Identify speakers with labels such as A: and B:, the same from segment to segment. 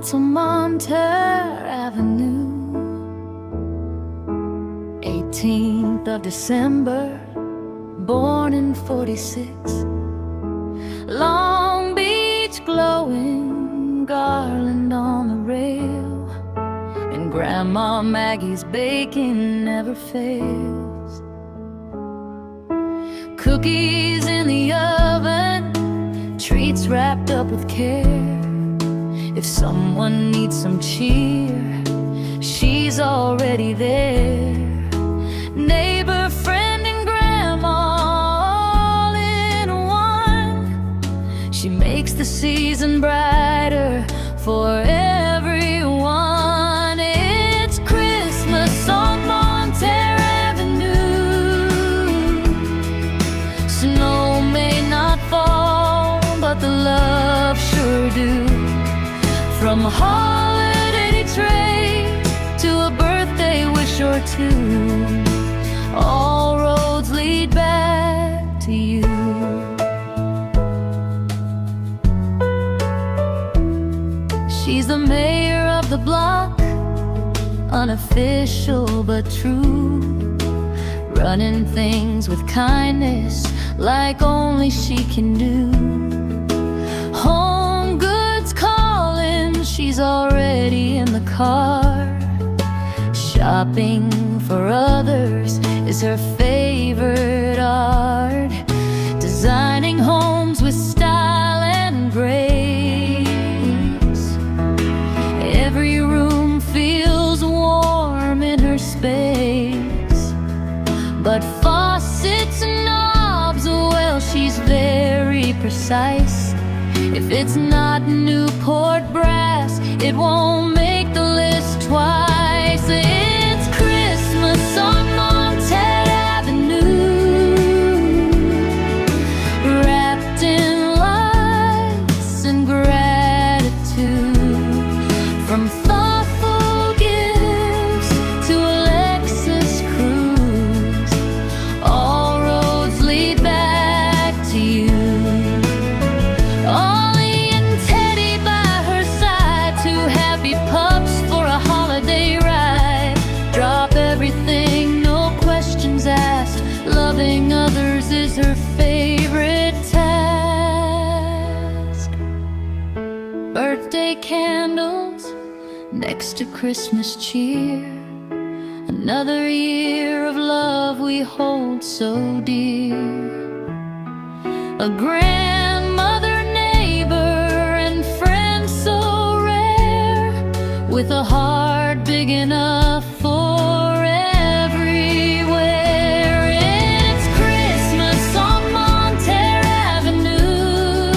A: house on Montair Avenue. 18th of December, born in '46. Long Beach glowing, garland on the rail, and Grandma Maggie's baking never fails. Cookies in the oven, treats wrapped up with care. If someone needs some cheer, she's already there. Neighbor, friend, and grandma all in one. She makes the season brighter for everyone. It's Christmas on Montair Avenue. Snow may not fall, but the love sure do. From a holiday tray to a birthday wish or two, all roads lead back to you. She's the mayor of the block, unofficial but true, running things with kindness like only she can do. Home goods calling, she's already in the car. Shopping for others is her favorite art. Designing homes with style and grace. Every room feels warm in her space. But faucets and knobs, well, she's very precise. If it's not Newport brass, it won't make the list twice. It's Christmas on Montair Avenue, wrapped in lights and gratitude. From thoughtful gifts to a Lexus cruise, all roads lead back to you. Ollie and Teddy by her side, two happy pups for a holiday ride. Drop everything, no questions asked. Loving others is her favorite task. Birthday candles next to Christmas cheer. Another year of love we hold so dear. A grandmother, neighbor, and friend so rare, with a heart big enough for everywhere. It's Christmas on Montair Avenue,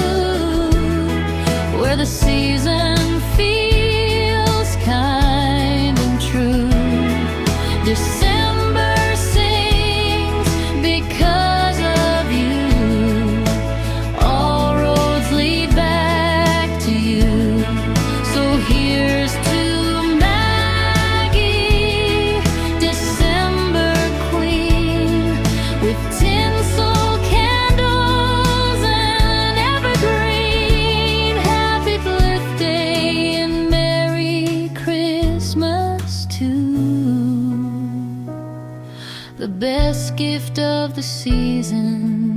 A: where the season feels kind and true. December sings because of you. All roads lead back to you. So here's to Maggie, December queen, with tinsel candles and evergreen. Happy birthday and Merry Christmas too. The best gift of the season